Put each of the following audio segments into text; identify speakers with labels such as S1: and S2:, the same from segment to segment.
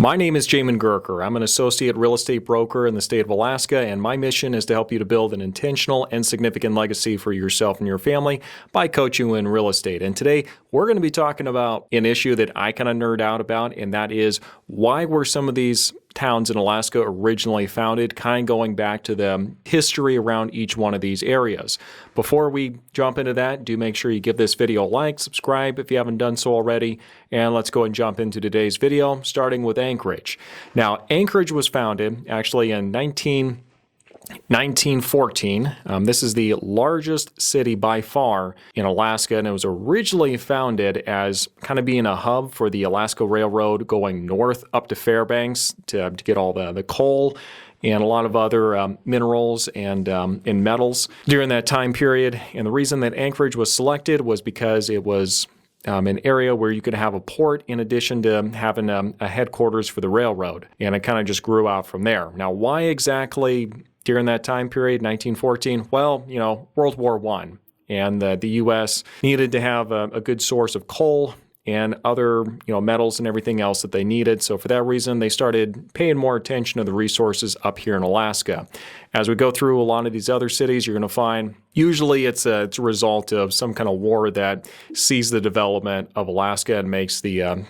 S1: My name is Jamin Goecker. I'm an associate real estate broker in the state of Alaska, and my mission is to help you to build an intentional and significant legacy for yourself and your family by coaching you in real estate. And today, we're going to be talking about an issue that I kind of nerd out about, and that is why were some of these towns in Alaska originally founded, kind of going back to the history around each one of these areas. Before we jump into that, do make sure you give this video a like, subscribe if you haven't done so already, and let's go and jump into today's video, starting with Anchorage. Now, Anchorage was founded actually in 1914. This is the largest city by far in Alaska, and it was originally founded as kind of being a hub for the Alaska Railroad going north up to Fairbanks to get all the coal and a lot of other minerals and metals during that time period. And the reason that Anchorage was selected was because it was an area where you could have a port in addition to having a headquarters for the railroad. And it kind of just grew out from there. Now, why exactly during that time period, 1914? Well, World War I. And the U.S. needed to have a good source of coal and other metals and everything else that they needed. So for that reason, they started paying more attention to the resources up here in Alaska. As we go through a lot of these other cities, you're going to find usually it's a result of some kind of war that sees the development of Alaska and makes the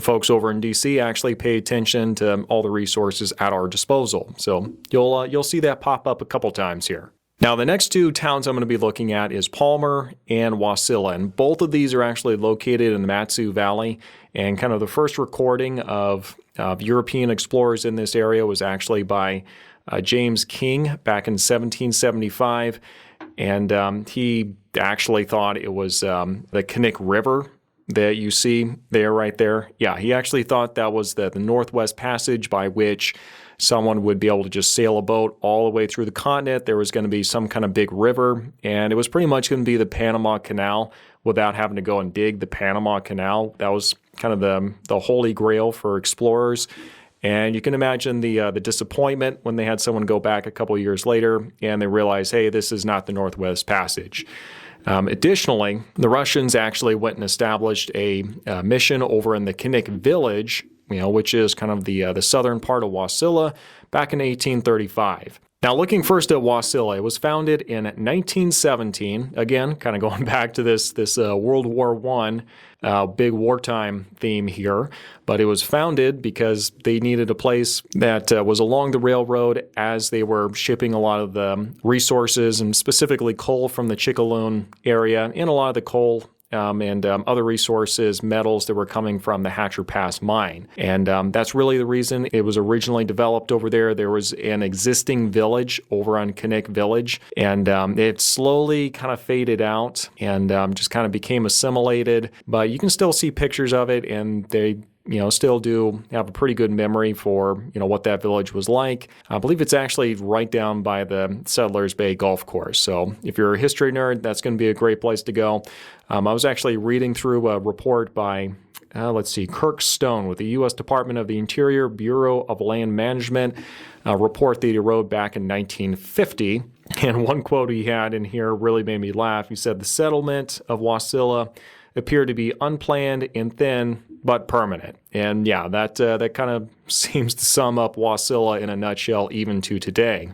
S1: folks over in D.C. actually pay attention to all the resources at our disposal. So you'll see that pop up a couple times here. Now, the next two towns I'm going to be looking at is Palmer and Wasilla, and both of these are actually located in the Matsu Valley. And kind of the first recording of European explorers in this area was actually by James King back in 1775, and he actually thought it was the Kodiak River that you see there, right there. Yeah, he actually thought that was the Northwest Passage by which someone would be able to just sail a boat all the way through the continent. There was going to be some kind of big river, and it was pretty much going to be the Panama Canal without having to go and dig the Panama Canal. That was kind of the holy grail for explorers. And you can imagine the disappointment when they had someone go back a couple years later and they realized, hey, this is not the Northwest Passage. Additionally, the Russians actually went and established a mission over in the Kodiak village, which is kind of the southern part of Wasilla, back in 1835. Now, looking first at Wasilla, it was founded in 1917. Again, kind of going back to this World War I, big wartime theme here. But it was founded because they needed a place that was along the railroad as they were shipping a lot of the resources, and specifically coal from the Chickaloon area, and a lot of the coal and other resources, metals that were coming from the Hatcher Pass mine. And that's really the reason it was originally developed over there. There was an existing village over on Kodiak Village, and it slowly kind of faded out and just kind of became assimilated. But you can still see pictures of it, and they still do have a pretty good memory for, what that village was like. I believe it's actually right down by the Settlers Bay Golf Course. So if you're a history nerd, that's going to be a great place to go. I was actually reading through a report by, Kirk Stone with the U.S. Department of the Interior Bureau of Land Management, a report that he wrote back in 1950. And one quote he had in here really made me laugh. He said, "The settlement of Wasilla appeared to be unplanned and thin, but permanent." And yeah, that kind of seems to sum up Wasilla in a nutshell even to today.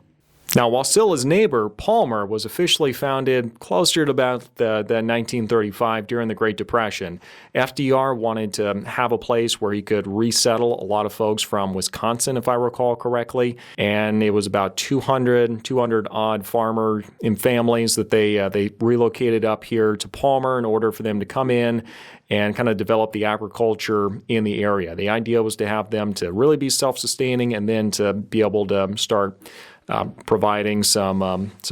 S1: Now, Wasilla's neighbor, Palmer, was officially founded closer to about the 1935 during the Great Depression. FDR wanted to have a place where he could resettle a lot of folks from Wisconsin, if I recall correctly, and it was about 200 odd farmer and families that they relocated up here to Palmer in order for them to come in and kind of develop the agriculture in the area. The idea was to have them to really be self-sustaining and then to be able to start providing some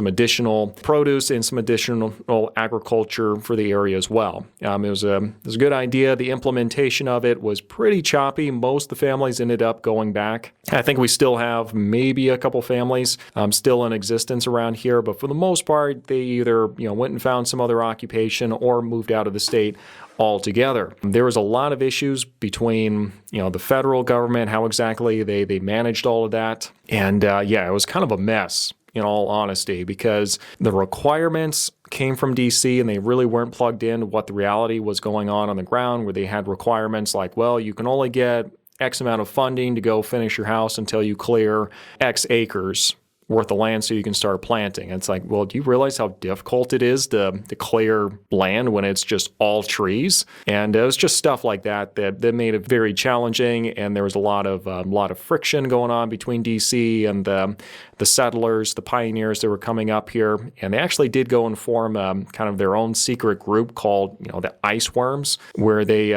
S1: additional produce and some additional agriculture for the area as well. It was a good idea. The implementation of it was pretty choppy. Most of the families ended up going back. I think we still have maybe a couple families still in existence around here, but for the most part, they either went and found some other occupation or moved out of the state altogether. There was a lot of issues between the federal government, how exactly they managed all of that, and it was kind of a mess in all honesty, because the requirements came from D.C. and they really weren't plugged in to what the reality was going on the ground, where they had requirements like, well, you can only get X amount of funding to go finish your house until you clear X acres worth of land so you can start planting. And it's like, well, do you realize how difficult it is to clear land when it's just all trees? And it was just stuff like that made it very challenging. And there was a lot of friction going on between DC and the settlers, the pioneers that were coming up here. And they actually did go and form kind of their own secret group called, the Ice Worms, where they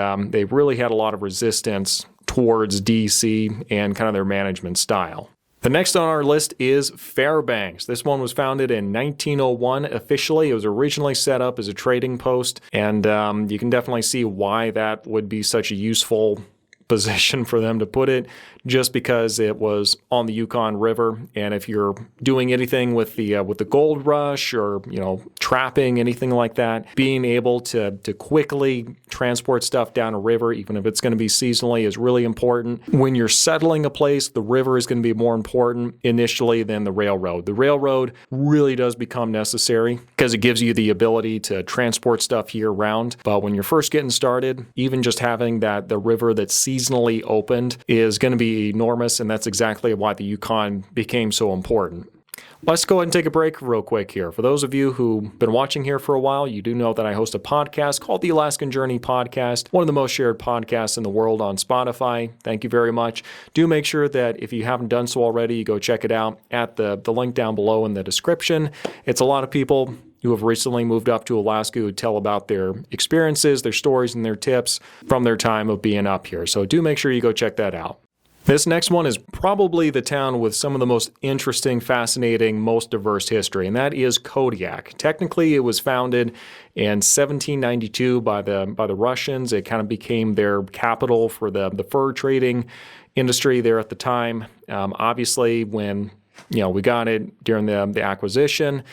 S1: really had a lot of resistance towards DC and kind of their management style. The next on our list is Fairbanks. This one was founded in 1901 officially. It was originally set up as a trading post, and you can definitely see why that would be such a useful position for them to put it, just because it was on the Yukon River. And if you're doing anything with the gold rush or trapping, anything like that, being able to quickly transport stuff down a river, even if it's going to be seasonally, is really important. When you're settling a place, the river is going to be more important initially than the railroad. The railroad really does become necessary because it gives you the ability to transport stuff year round. But when you're first getting started, even just having the river that's seasonally opened is going to be enormous, and that's exactly why the Yukon became so important. Let's go ahead and take a break real quick here. For those of you who've been watching here for a while, you do know that I host a podcast called the Alaskan Journey Podcast, one of the most shared podcasts in the world on Spotify. Thank you very much. Do make sure that if you haven't done so already, you go check it out at the link down below in the description. It's a lot of people who have recently moved up to Alaska who tell about their experiences, their stories, and their tips from their time of being up here. So do make sure you go check that out. This next one is probably the town with some of the most interesting, fascinating, most diverse history, and that is Kodiak. Technically, it was founded in 1792 by the Russians. It kind of became their capital for the fur trading industry there at the time. Obviously, when we got it during the acquisition,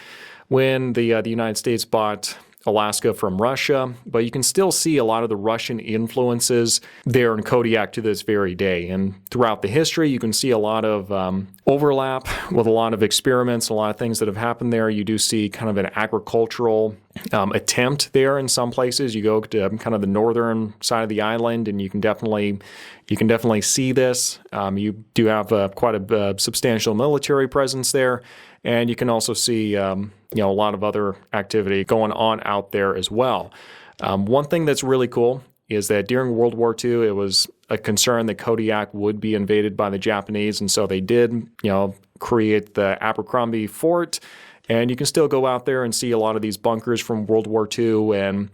S1: when the United States bought Alaska from Russia, but you can still see a lot of the Russian influences there in Kodiak to this very day. And throughout the history, you can see a lot of overlap with a lot of experiments, a lot of things that have happened there. You do see kind of an agricultural attempt there in some places. You go to kind of the northern side of the island, and you can definitely see this. You do have quite a substantial military presence there. And you can also see, a lot of other activity going on out there as well. One thing that's really cool is that during World War II, it was a concern that Kodiak would be invaded by the Japanese. And so they did, create the Abercrombie Fort. And you can still go out there and see a lot of these bunkers from World War II and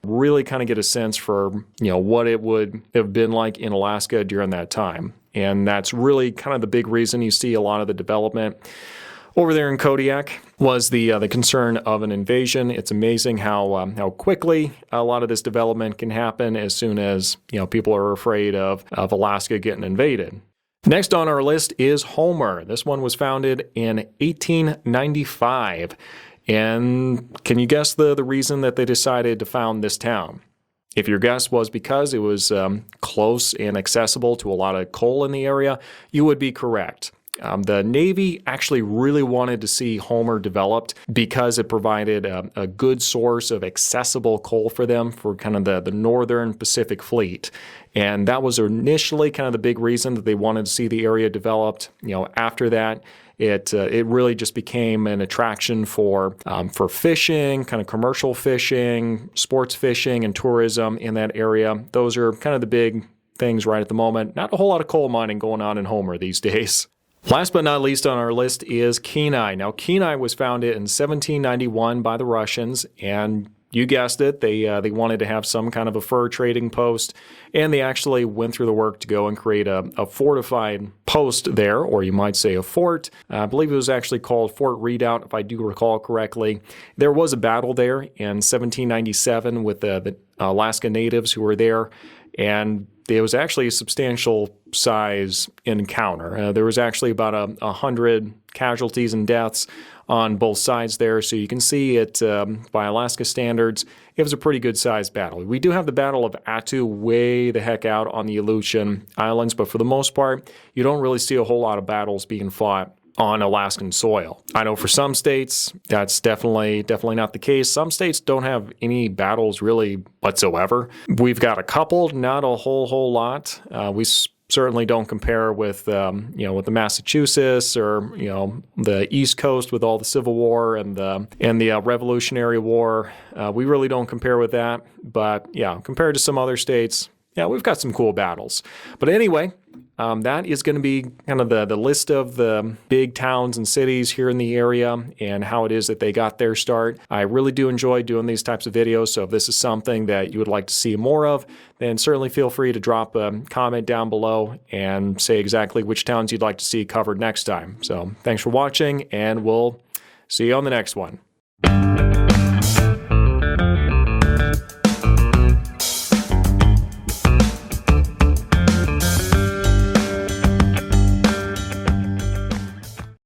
S1: really kind of get a sense for, what it would have been like in Alaska during that time. And that's really kind of the big reason you see a lot of the development over there in Kodiak was the concern of an invasion. It's amazing how quickly a lot of this development can happen as soon as people are afraid of Alaska getting invaded. Next on our list is Homer. This one was founded in 1895. And can you guess the reason that they decided to found this town? If your guess was because it was close and accessible to a lot of coal in the area, you would be correct. The Navy actually really wanted to see Homer developed because it provided a good source of accessible coal for them for kind of the northern Pacific Fleet. And that was initially kind of the big reason that they wanted to see the area developed. After that, it really just became an attraction for fishing, kind of commercial fishing, sports fishing, and tourism in that area. Those are kind of the big things right at the moment. Not a whole lot of coal mining going on in Homer these days. Last but not least on our list is Kenai. Now, Kenai was founded in 1791 by the Russians, and you guessed it, they wanted to have some kind of a fur trading post, and they actually went through the work to go and create a fortified post there, or you might say a fort. I believe it was actually called Fort Redoubt, if I do recall correctly. There was a battle there in 1797 with the Alaska natives who were there, and it was actually a substantial size encounter. There was actually about 100 casualties and deaths on both sides there, so you can see it by Alaska standards, it was a pretty good sized battle. We do have the Battle of Attu way the heck out on the Aleutian Islands, but for the most part, you don't really see a whole lot of battles being fought on Alaskan soil. I know for some states, that's definitely not the case. Some states don't have any battles really whatsoever. We've got a couple, not a whole lot. We certainly don't compare with with the Massachusetts or the East Coast with all the Civil War and the Revolutionary War. We really don't compare with that. But yeah, compared to some other states, yeah, we've got some cool battles. But anyway, that is going to be kind of the list of the big towns and cities here in the area and how it is that they got their start. I really do enjoy doing these types of videos, so if this is something that you would like to see more of, then certainly feel free to drop a comment down below and say exactly which towns you'd like to see covered next time. So thanks for watching, and we'll see you on the next one.